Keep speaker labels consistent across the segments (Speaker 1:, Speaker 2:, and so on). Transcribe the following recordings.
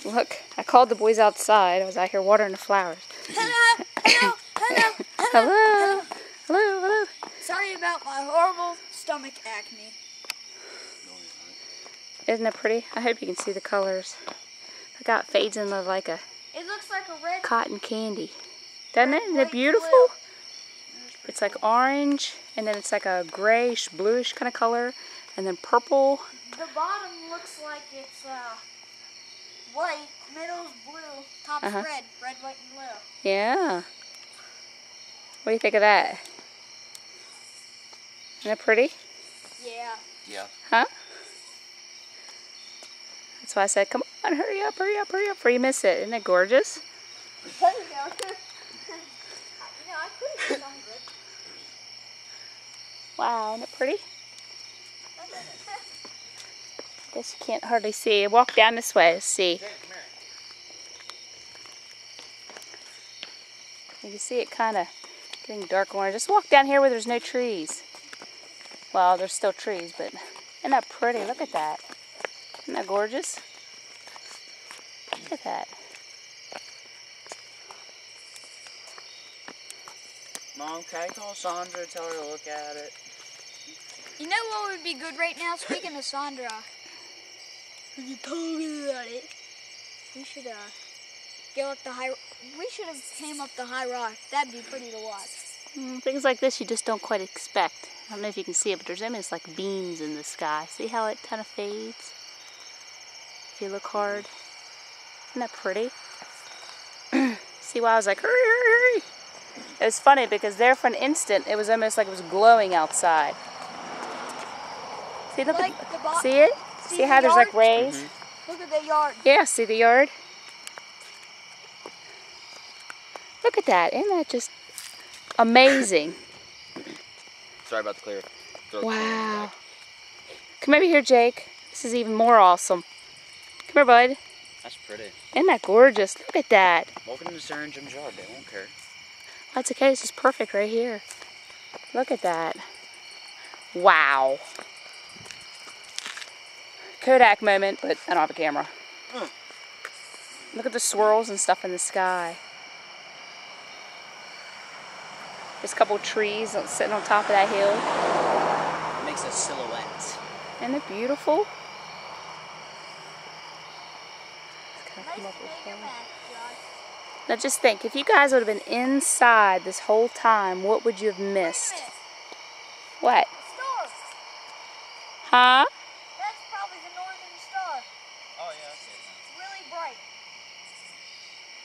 Speaker 1: Look, I called the boys outside. I was out here watering the flowers.
Speaker 2: Hello, hello, hello, hello,
Speaker 1: Hello, hello, hello.
Speaker 2: Sorry about my horrible stomach acne.
Speaker 1: Isn't it pretty? I hope you can see the colors. Look how it fades into like a
Speaker 2: It looks like a red
Speaker 1: cotton candy. Doesn't it? Isn't
Speaker 2: white,
Speaker 1: it beautiful?
Speaker 2: blue.
Speaker 1: It's like orange, and then it's like a grayish, bluish kind of color, and then purple.
Speaker 2: The bottom looks like it's white, middle's blue, top's red, red, white, and blue.
Speaker 1: Yeah. What do you think of that? Isn't it pretty?
Speaker 2: Yeah.
Speaker 3: Yeah.
Speaker 1: Huh? That's why I said, come on, hurry up, hurry up, hurry up, before you miss it. Isn't it gorgeous?
Speaker 2: There you go. I could have done good.
Speaker 1: Wow, isn't it pretty? Guess you can't hardly see. Walk down this way to see. You can see it kind of getting dark orange. Just walk down here where there's no trees. Well, there's still trees, but isn't that pretty? Look at that. Isn't that gorgeous? Look at that.
Speaker 3: Mom, can I call Sandra and tell her to look at it?
Speaker 2: You know what would be good right now? Speaking of Sandra, you talking about it. We should go up the high. We should have came up the high rock. That'd be pretty to watch.
Speaker 1: Things like this you just don't quite expect. I don't know if you can see it, but there's almost like beams in the sky. See how it kind of fades? If you look hard. Isn't that pretty? See why I was like, hurry, hurry, hurry. It was funny because there for an instant, it was almost like it was glowing outside. See, look
Speaker 2: Like
Speaker 1: at, see it? See how
Speaker 2: the
Speaker 1: there's like
Speaker 2: yard?
Speaker 1: rays?
Speaker 2: Look at the yard.
Speaker 1: Yeah, see the yard? Look at that. Isn't that just amazing?
Speaker 3: Sorry about the clear.
Speaker 1: Wow. Come over here, Jake. This is even more awesome. Come here, bud.
Speaker 3: That's pretty.
Speaker 1: Isn't that gorgeous? Look at that.
Speaker 3: Welcome to Sarah and Jim's yard. They won't care.
Speaker 1: That's okay. This is perfect right here. Look at that. Wow. Kodak moment, but I don't have a camera. Look at the swirls and stuff in the sky. There's a couple trees sitting on top of that hill.
Speaker 3: It makes a silhouette.
Speaker 1: Isn't it beautiful?
Speaker 2: Nice to make your match, Josh.
Speaker 1: Now just think, if you guys would have been inside this whole time, what would you have missed?
Speaker 2: Wait a minute.
Speaker 1: What?
Speaker 2: Star.
Speaker 1: Huh?
Speaker 2: That's probably the northern star.
Speaker 3: Oh, yeah, I see it now.
Speaker 2: It's really bright.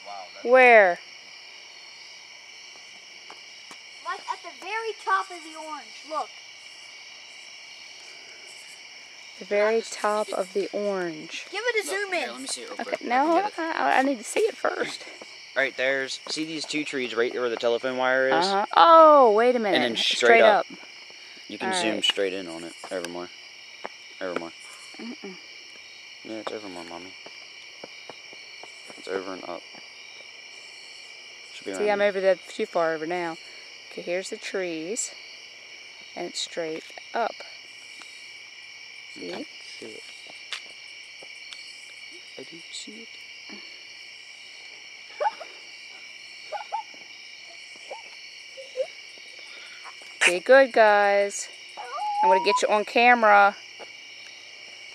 Speaker 3: Wow.
Speaker 1: Where?
Speaker 2: Like at the very top of the orange. Look.
Speaker 1: The very top of the orange.
Speaker 2: Give it a zoom in.
Speaker 3: Here, let me see it real quick.
Speaker 1: Okay, no, I need to see it first.
Speaker 3: Right, see these two trees right there where the telephone wire is?
Speaker 1: Uh-huh. Oh, wait a minute.
Speaker 3: And then straight up. You can
Speaker 1: All
Speaker 3: zoom
Speaker 1: right.
Speaker 3: straight in on it. Over more. Over more. Yeah, it's over more, Mommy. It's over and up. Should be
Speaker 1: See,
Speaker 3: around
Speaker 1: I'm over the too far over now. Okay, here's the trees. And it's straight up. See?
Speaker 3: I see it. I do see it.
Speaker 1: Be good, guys. I'm going to get you on camera.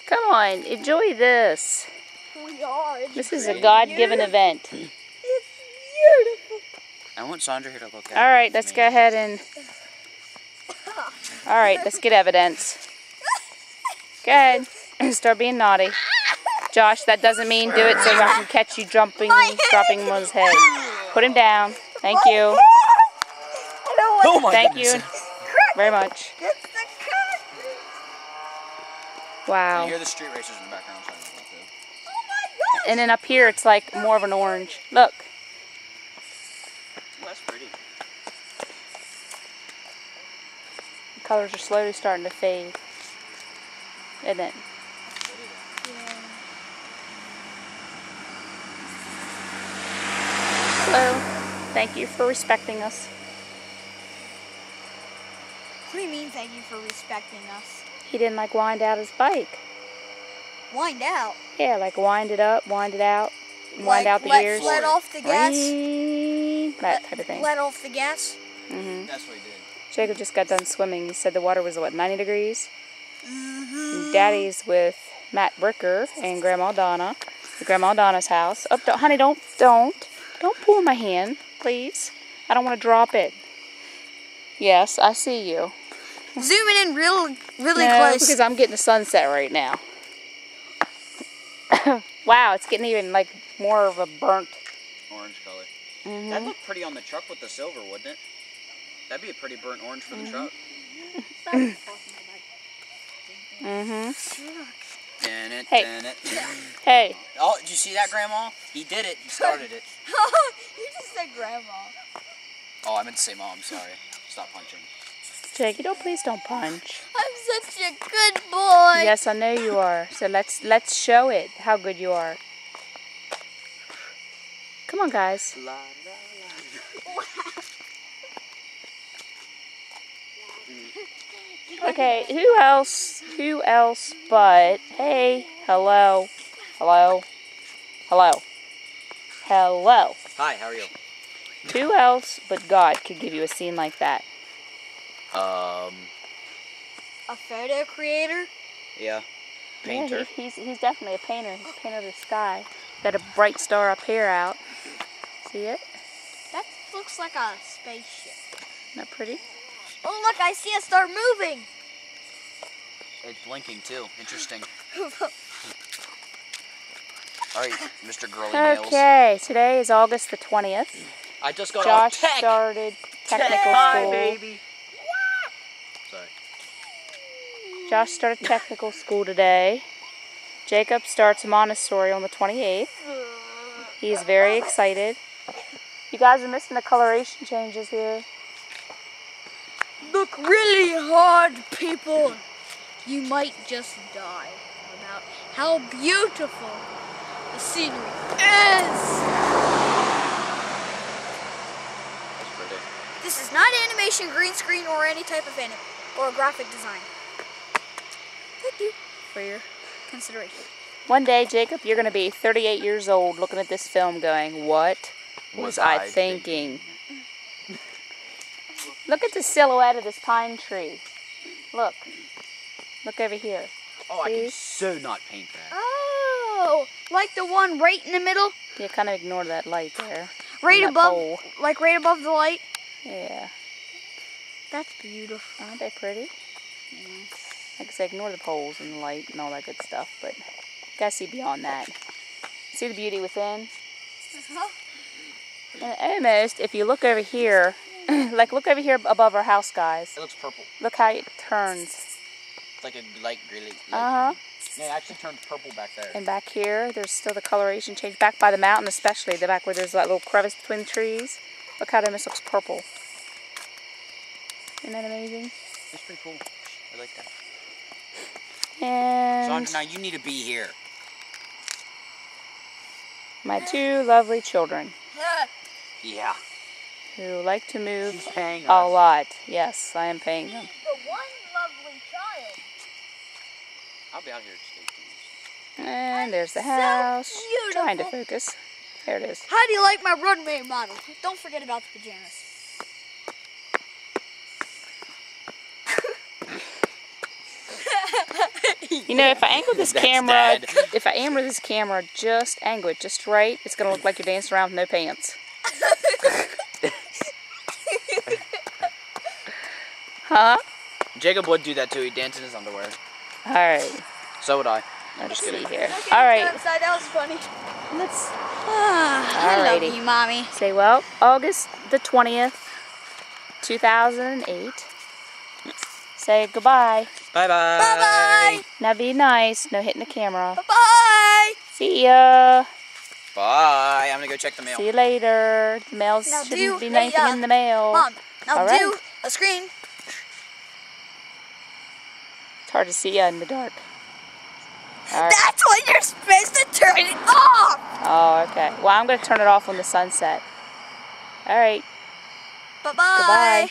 Speaker 1: Come on, enjoy this.
Speaker 2: We are. It's
Speaker 1: This is a
Speaker 2: pretty
Speaker 1: God-given
Speaker 2: beautiful.
Speaker 1: event.
Speaker 2: It's beautiful.
Speaker 3: I want Sandra here to look at it.
Speaker 1: All right,
Speaker 3: with
Speaker 1: let's
Speaker 3: me.
Speaker 1: go ahead and... All right, let's get evidence. Go ahead. Start being naughty. Josh, that doesn't mean do it so I can catch you dropping him on his head. Put him down. Thank you.
Speaker 3: Oh my
Speaker 1: Thank
Speaker 3: goodness.
Speaker 1: you very much.
Speaker 2: It's the cut.
Speaker 3: You
Speaker 1: Wow.
Speaker 3: hear the street racers in the background. So
Speaker 2: Oh my gosh.
Speaker 1: And then up here, it's like more of an orange. Look.
Speaker 3: oh, that's pretty.
Speaker 1: The colors are slowly starting to fade. Isn't it? Hello. Thank you for respecting us.
Speaker 2: What do you mean, thank you for respecting us?
Speaker 1: He didn't like wind out his bike.
Speaker 2: Wind out.
Speaker 1: Yeah, like wind it up, wind it out, wind out the ears.
Speaker 2: Let off the gas.
Speaker 1: That type of thing.
Speaker 2: Let off the gas.
Speaker 3: That's what he did.
Speaker 1: Jacob just got done swimming. He said the water was, what, 90 degrees? And Daddy's with Matt Bricker and Grandma Donna at Grandma Donna's house. Oh, honey, don't pull my hand, please. I don't want to drop it. Yes, I see you.
Speaker 2: Zooming in really
Speaker 1: No,
Speaker 2: close.
Speaker 1: because I'm getting the sunset right now. Wow, it's getting even like more of a burnt.
Speaker 3: Orange color. That'd look pretty on the truck with the silver, wouldn't it? That'd be a pretty burnt orange for the truck.
Speaker 1: Hey. Hey.
Speaker 3: Oh, did you see that, Grandma? He did it. He started it.
Speaker 2: You just said grandma.
Speaker 3: Oh, I meant to say Mom. Sorry. Stop punching.
Speaker 1: Jake, please don't punch.
Speaker 2: I'm such a good boy.
Speaker 1: Yes, I know you are. So let's show it how good you are. Come on, guys.
Speaker 3: La, la, la.
Speaker 1: Okay, who else but, hey, hello, hello, hello, hello.
Speaker 3: Hi, how are you?
Speaker 1: Who else but God could give you a scene like that?
Speaker 2: A photo creator?
Speaker 3: Yeah. Painter.
Speaker 1: Yeah, he's definitely a painter. He's a painter of the sky. Got a bright star up here out. See it?
Speaker 2: That looks like a spaceship.
Speaker 1: Isn't that pretty?
Speaker 2: Oh, look, I see a star moving.
Speaker 3: It's blinking too. Interesting. All right, Mr. Girly Nails.
Speaker 1: Okay, today is August the 20th.
Speaker 3: I just got
Speaker 1: Josh
Speaker 3: off tech.
Speaker 1: started technical
Speaker 3: Hi,
Speaker 1: school.
Speaker 3: baby. Sorry.
Speaker 1: Josh started technical school today. Jacob starts Montessori on the 28th. He's very excited. You guys are missing the coloration changes here.
Speaker 2: Look really hard, people. You might just die about how beautiful the scenery is.
Speaker 3: That's pretty.
Speaker 2: This is not animation, green screen, or any type of or graphic design. Thank you for your consideration.
Speaker 1: One day, Jacob, you're going to be 38 years old looking at this film going, what was I thinking? Look at the silhouette of this pine tree. Look. Look over here.
Speaker 3: Oh, I
Speaker 1: See?
Speaker 3: can so not paint that.
Speaker 2: Oh, like the one right in the middle?
Speaker 1: Yeah, kind of ignore that light there.
Speaker 2: Right
Speaker 1: And that
Speaker 2: above,
Speaker 1: pole.
Speaker 2: like right above the light?
Speaker 1: Yeah.
Speaker 2: That's beautiful.
Speaker 1: Aren't they pretty? Like I say, ignore the poles and the light and all that good stuff, but you gotta see beyond that. See the beauty within? And almost, if you look over here, like look over here above our house, guys.
Speaker 3: It looks purple.
Speaker 1: Look how it turns.
Speaker 3: It's like a light green.
Speaker 1: Uh-huh.
Speaker 3: Yeah, it actually turns purple back there.
Speaker 1: And back here, there's still the coloration change. Back by the mountain, especially, the back where there's that little crevice between the trees. Look how it almost looks purple. Isn't that amazing?
Speaker 3: It's pretty cool. I like that.
Speaker 1: And
Speaker 3: Sandra, now you need to be here.
Speaker 1: my two lovely children
Speaker 3: Yeah.
Speaker 1: who like to move
Speaker 3: She's paying
Speaker 1: a
Speaker 3: us.
Speaker 1: lot. Yes, I am paying them.
Speaker 2: The one lovely child.
Speaker 3: I'll be out here to stay tuned.
Speaker 1: And there's the
Speaker 2: So
Speaker 1: house.
Speaker 2: beautiful.
Speaker 1: Trying to focus. There it is.
Speaker 2: How do you like my runway model? Don't forget about the pajamas.
Speaker 1: You know, if I angle this
Speaker 3: That's
Speaker 1: camera,
Speaker 3: Dad.
Speaker 1: if I angle this camera, just angle it just right, it's gonna look like you're dancing around with no pants. Huh?
Speaker 3: Jacob would do that too. He'd dance in his underwear.
Speaker 1: All right.
Speaker 3: So would I. I'm
Speaker 1: Let's
Speaker 3: just
Speaker 1: see
Speaker 3: kidding.
Speaker 1: here. All right.
Speaker 2: Outside, that was funny.
Speaker 1: Let's
Speaker 2: I love
Speaker 1: Alrighty.
Speaker 2: you, Mommy.
Speaker 1: say, well, August the 20th, 2008. Say goodbye.
Speaker 3: Bye bye.
Speaker 2: Bye-bye.
Speaker 1: Now be nice. No hitting the camera.
Speaker 2: Bye-bye.
Speaker 1: See ya.
Speaker 3: Bye. I'm gonna go check the mail.
Speaker 1: See you later. The mail
Speaker 2: Now
Speaker 1: shouldn't
Speaker 2: do
Speaker 1: be
Speaker 2: a,
Speaker 1: anything in the mail.
Speaker 2: Mom, now
Speaker 1: All
Speaker 2: do
Speaker 1: right.
Speaker 2: a screen.
Speaker 1: It's hard to see ya in the dark. All right.
Speaker 2: That's when you're supposed to turn it off.
Speaker 1: Oh, okay. Well, I'm going to turn it off when the sun set. All right.
Speaker 2: Bye-bye.
Speaker 1: Goodbye.